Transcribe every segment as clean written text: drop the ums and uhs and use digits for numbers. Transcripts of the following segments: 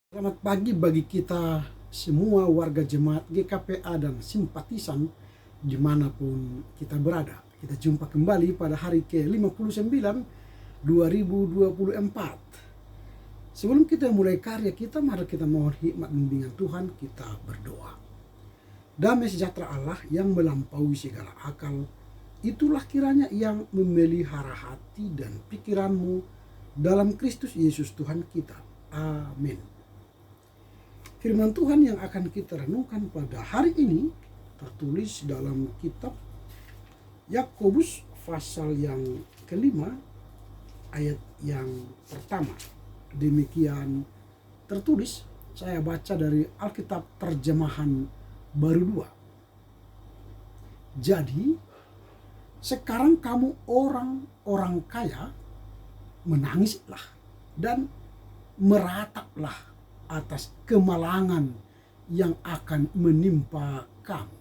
Selamat pagi bagi kita semua warga jemaat GKPA dan simpatisan dimanapun kita berada. Kita jumpa kembali pada hari ke-59 2024. Sebelum kita mulai karya kita, mari kita mohon hikmat bimbingan Tuhan, kita berdoa. Damai sejahtera Allah yang melampaui segala akal, itulah kiranya yang memelihara hati dan pikiranmu dalam Kristus Yesus Tuhan kita. Amin. Firman Tuhan yang akan kita renungkan pada hari ini tertulis dalam kitab Yakobus pasal yang kelima ayat yang pertama. Demikian tertulis, saya baca dari Alkitab terjemahan baru 2. Jadi sekarang kamu orang-orang kaya, menangislah dan merataplah atas kemalangan yang akan menimpa kamu.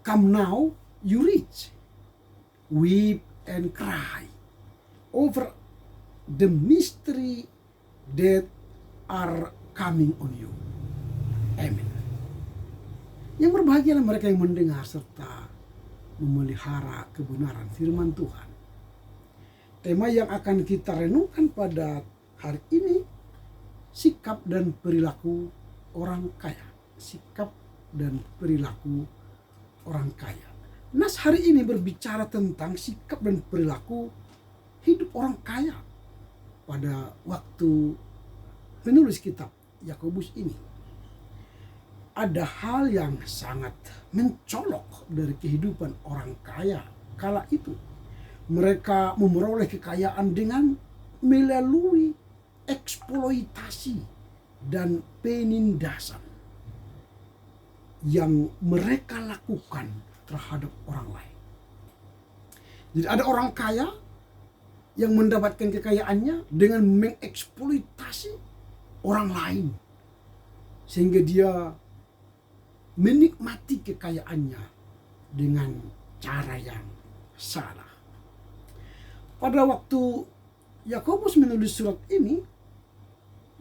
Come now, you rich, weep and cry over the mystery that are coming on you. Amen. Yang berbahagialah mereka yang mendengar serta memelihara kebenaran firman Tuhan. Tema yang akan kita renungkan pada hari ini, sikap dan perilaku orang kaya. Sikap dan perilaku orang kaya. Nas hari ini berbicara tentang sikap dan perilaku hidup orang kaya pada waktu penulis kitab Yakobus ini. Ada hal yang sangat mencolok dari kehidupan orang kaya kala itu. Mereka memperoleh kekayaan dengan melalui eksploitasi dan penindasan yang mereka lakukan terhadap orang lain. Jadi ada orang kaya yang mendapatkan kekayaannya dengan mengeksploitasi orang lain, sehingga dia menikmati kekayaannya dengan cara yang salah. Pada waktu Yakobus menulis surat ini,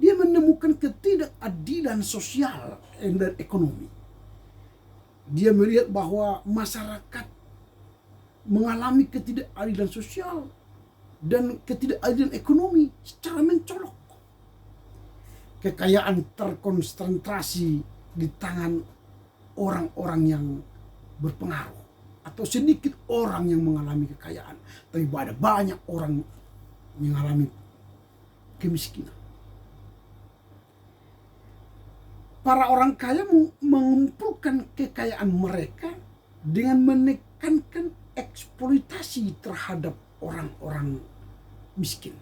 dia menemukan ketidakadilan sosial dan ekonomi. Dia melihat bahwa masyarakat mengalami ketidakadilan sosial dan ketidakadilan ekonomi secara mencolok. Kekayaan terkonsentrasi di tangan orang-orang yang berpengaruh, atau sedikit orang yang mengalami kekayaan, tapi ada banyak orang mengalami kemiskinan. Para orang kaya mengumpulkan kekayaan mereka dengan menekankan eksploitasi terhadap orang-orang miskin.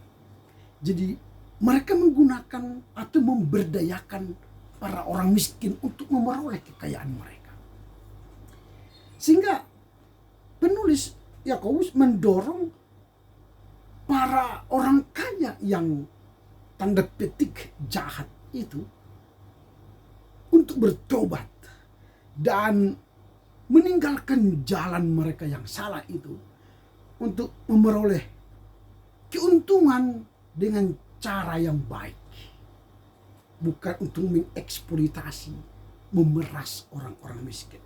Jadi mereka menggunakan atau memberdayakan para orang miskin untuk memperoleh kekayaan mereka. Sehingga penulis Yakobus mendorong para orang kaya yang tanda petik jahat itu untuk bertobat dan meninggalkan jalan mereka yang salah itu untuk memperoleh keuntungan dengan cara yang baik, bukan untuk mengeksploitasi, memeras orang-orang miskin.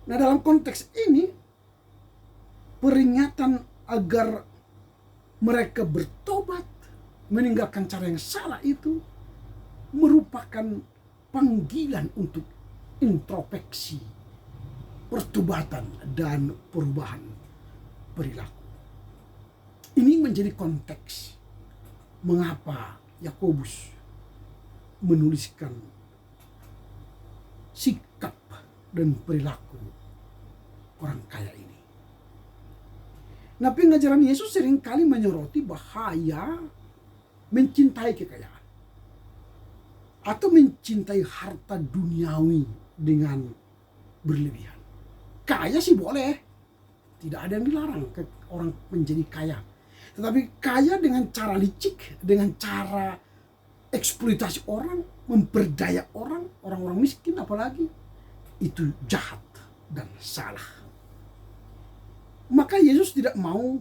Nah, dalam konteks ini peringatan agar mereka bertobat, meninggalkan cara yang salah itu merupakan panggilan untuk introspeksi, pertobatan dan perubahan perilaku. Ini menjadi konteks mengapa Yakobus menuliskan sikap dan perilaku orang kaya ini. Nah, pengajaran Yesus seringkali menyoroti bahaya mencintai kekayaan atau mencintai harta duniawi dengan berlebihan. Kaya sih boleh, tidak ada yang dilarang orang menjadi kaya. Tetapi kaya dengan cara licik, dengan cara eksploitasi orang, memperdaya orang, orang-orang miskin apalagi, itu jahat dan salah. Maka Yesus tidak mau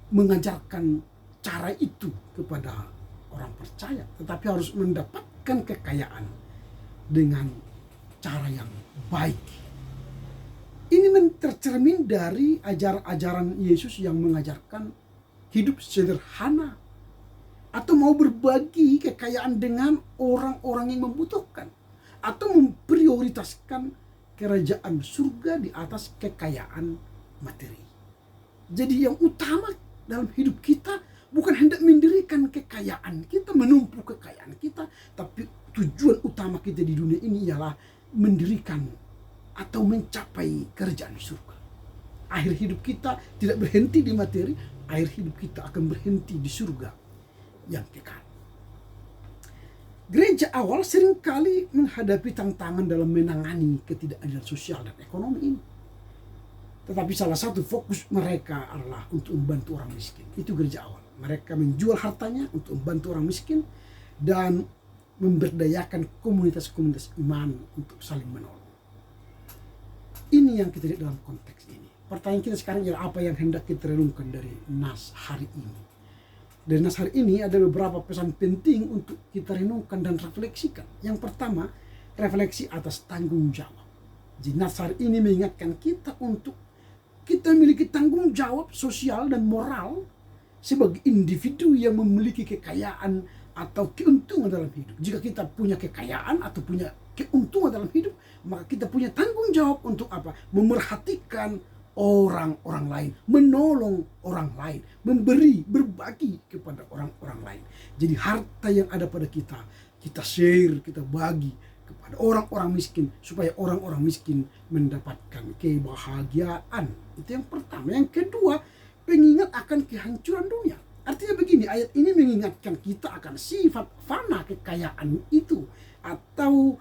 mengajarkan cara itu kepada orang percaya. percaya, tetapi harus mendapatkan kekayaan dengan cara yang baik. Ini tercermin dari ajaran-ajaran Yesus yang mengajarkan hidup sederhana atau mau berbagi kekayaan dengan orang-orang yang membutuhkan, atau memprioritaskan kerajaan surga di atas kekayaan materi. Jadi yang utama dalam hidup kita bukan hendak mendirikan kekayaan kita, menumpuk kekayaan kita, tapi tujuan utama kita di dunia ini ialah mendirikan atau mencapai kerajaan surga. Akhir hidup kita tidak berhenti di materi, akhir hidup kita akan berhenti di surga yang kekal. Gereja awal seringkali menghadapi tantangan dalam menangani ketidakadilan sosial dan ekonomi ini. Tetapi salah satu fokus mereka adalah untuk membantu orang miskin. Itu gereja awal. Mereka menjual hartanya untuk membantu orang miskin dan memberdayakan komunitas-komunitas iman untuk saling menolong. Ini yang kita lihat dalam konteks ini. Pertanyaan kita sekarang adalah apa yang hendak kita renungkan dari nas hari ini. Dari nas hari ini ada beberapa pesan penting untuk kita renungkan dan refleksikan. Yang pertama, refleksi atas tanggung jawab. Jadi nas hari ini mengingatkan kita untuk kita memiliki tanggung jawab sosial dan moral sebagai individu yang memiliki kekayaan atau keuntungan dalam hidup. Jika kita punya kekayaan atau punya keuntungan dalam hidup, maka kita punya tanggung jawab untuk apa? Memerhatikan orang-orang lain, menolong orang lain, memberi, berbagi kepada orang-orang lain. Jadi harta yang ada pada kita, kita share, kita bagi kepada orang-orang miskin, supaya orang-orang miskin mendapatkan kebahagiaan. Itu yang pertama. Yang kedua, pengingat akan kehancuran dunia. Artinya begini, ayat ini mengingatkan kita akan sifat fana kekayaan itu, atau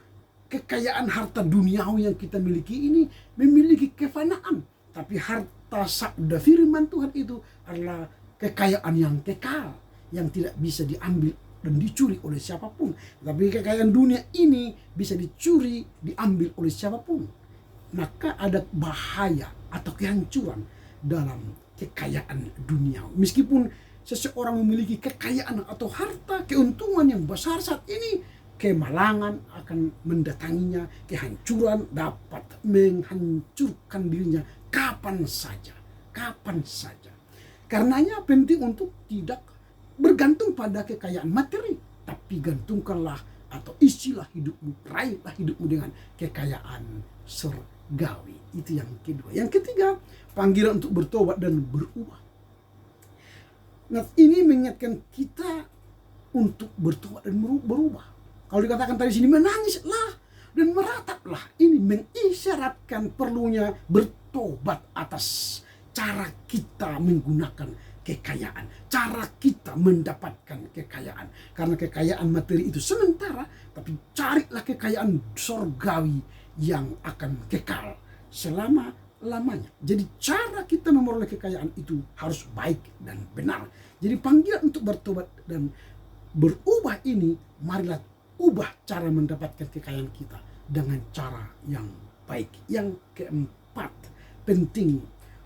kekayaan harta duniawi yang kita miliki ini memiliki kefanaan. Tapi harta sabda firman Tuhan itu adalah kekayaan yang kekal, yang tidak bisa diambil dan dicuri oleh siapapun. Tapi kekayaan dunia ini bisa dicuri, diambil oleh siapapun. Maka ada bahaya atau kehancuran dalam kekayaan dunia. Meskipun seseorang memiliki kekayaan atau harta, keuntungan yang besar saat ini, kemalangan akan mendatanginya, kehancuran dapat menghancurkan dirinya kapan saja. Karenanya penting untuk tidak bergantung pada kekayaan materi, tapi gantungkanlah atau isilah hidupmu, raihlah hidupmu dengan kekayaan surgawi. Itu yang kedua. Yang ketiga, panggilan untuk bertobat dan berubah. Nah, ini mengingatkan kita untuk bertobat dan berubah. Kalau dikatakan tadi sini menangislah dan merataplah, ini mengisyaratkan perlunya bertobat atas cara kita menggunakan kekayaan, cara kita mendapatkan kekayaan. Karena kekayaan materi itu sementara, tapi carilah kekayaan surgawi yang akan kekal selama-lamanya. Jadi cara kita memperoleh kekayaan itu harus baik dan benar. Jadi panggilan untuk bertobat dan berubah ini, marilah ubah cara mendapatkan kekayaan kita dengan cara yang baik. Yang keempat, penting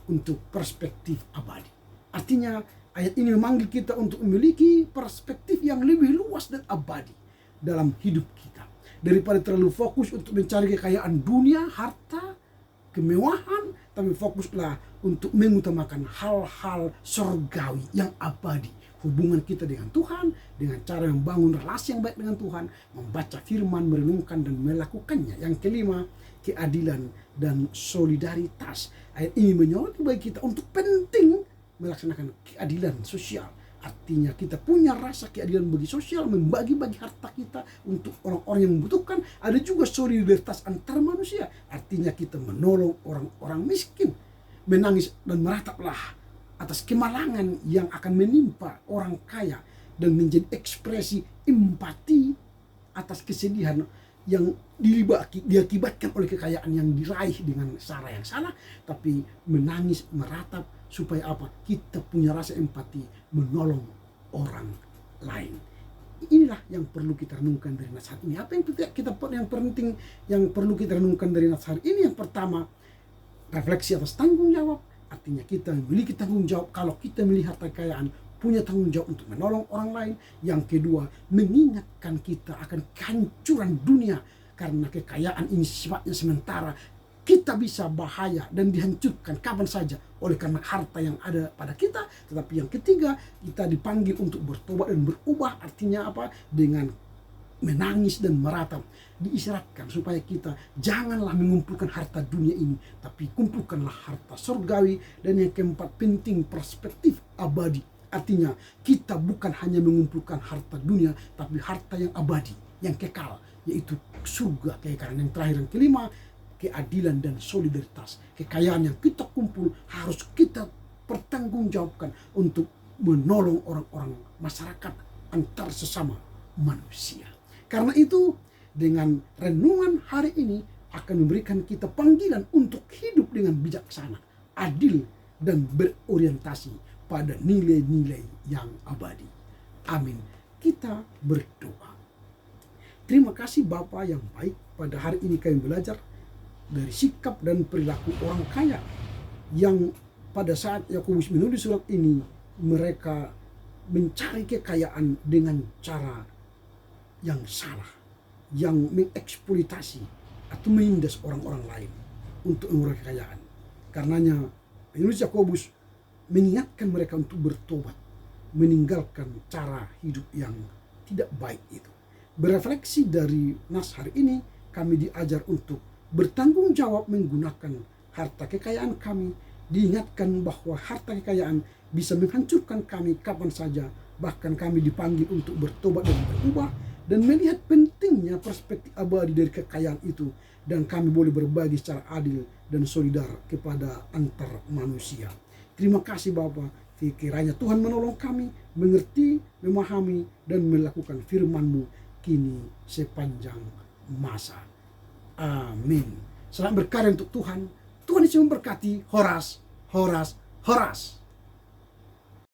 untuk perspektif abadi. Artinya ayat ini memanggil kita untuk memiliki perspektif yang lebih luas dan abadi dalam hidup kita. Daripada terlalu fokus untuk mencari kekayaan dunia, harta, kemewahan, tapi fokuslah untuk mengutamakan hal-hal surgawi yang abadi. Hubungan kita dengan Tuhan, dengan cara membangun relasi yang baik dengan Tuhan, membaca firman, merenungkan dan melakukannya. Yang kelima, keadilan dan solidaritas. Ayat ini menyoroti bagi kita untuk penting melaksanakan keadilan sosial. Artinya kita punya rasa keadilan bagi sosial, membagi-bagi harta kita untuk orang-orang yang membutuhkan. Ada juga solidaritas antar manusia. Artinya kita menolong orang-orang miskin. Menangis dan merataplah atas kemalangan yang akan menimpa orang kaya, dan menjadi ekspresi empati atas kesedihan yang diakibatkan oleh kekayaan yang diraih dengan cara yang salah. Tapi menangis, meratap, supaya apa? Kita punya rasa empati, menolong orang lain. Inilah yang perlu kita renungkan dari nas hari ini. Apa yang penting yang perlu kita renungkan dari nas hari ini? Yang pertama, refleksi atas tanggung jawab. Artinya kita memiliki tanggung jawab. Kalau kita melihat kekayaan, punya tanggung jawab untuk menolong orang lain. Yang kedua, mengingatkan kita akan kehancuran dunia karena kekayaan ini sifatnya sementara. Kita bisa bahaya dan dihancurkan kapan saja oleh karena harta yang ada pada kita. Tetapi yang ketiga, kita dipanggil untuk bertobat dan berubah. Artinya apa? Dengan menangis dan meratap. Diisyaratkan supaya kita janganlah mengumpulkan harta dunia ini, tapi kumpulkanlah harta surgawi. Dan yang keempat, penting perspektif abadi. Artinya kita bukan hanya mengumpulkan harta dunia, tapi harta yang abadi, yang kekal, yaitu surga kekekalan. Yang terakhir, yang kelima, keadilan dan solidaritas. Kekayaan yang kita kumpul harus kita pertanggungjawabkan untuk menolong orang-orang masyarakat antar sesama manusia. Karena itu, dengan renungan hari ini akan memberikan kita panggilan untuk hidup dengan bijaksana, adil, dan berorientasi pada nilai-nilai yang abadi. Amin. Kita berdoa. Terima kasih Bapa yang baik. Pada hari ini kami belajar dari sikap dan perilaku orang kaya yang pada saat Yakobus menulis surat ini, mereka mencari kekayaan dengan cara yang salah, yang mengeksploitasi atau menindas orang-orang lain untuk mengurangi kekayaan. Karenanya penulis Yakobus mengingatkan mereka untuk bertobat, meninggalkan cara hidup yang tidak baik itu. Berefleksi dari nas hari ini, kami diajar untuk bertanggung jawab menggunakan harta kekayaan kami. Diingatkan bahwa harta kekayaan bisa menghancurkan kami kapan saja. Bahkan kami dipanggil untuk bertobat dan berubah, dan melihat pentingnya perspektif abadi dari kekayaan itu. Dan kami boleh berbagi secara adil dan solidar kepada antar manusia. Terima kasih Bapa. Kiranya Tuhan menolong kami mengerti, memahami, dan melakukan firman-Mu kini sepanjang masa. Amin. Selamat berkarya untuk Tuhan. Tuhan Yesus memberkati. Horas, horas, horas.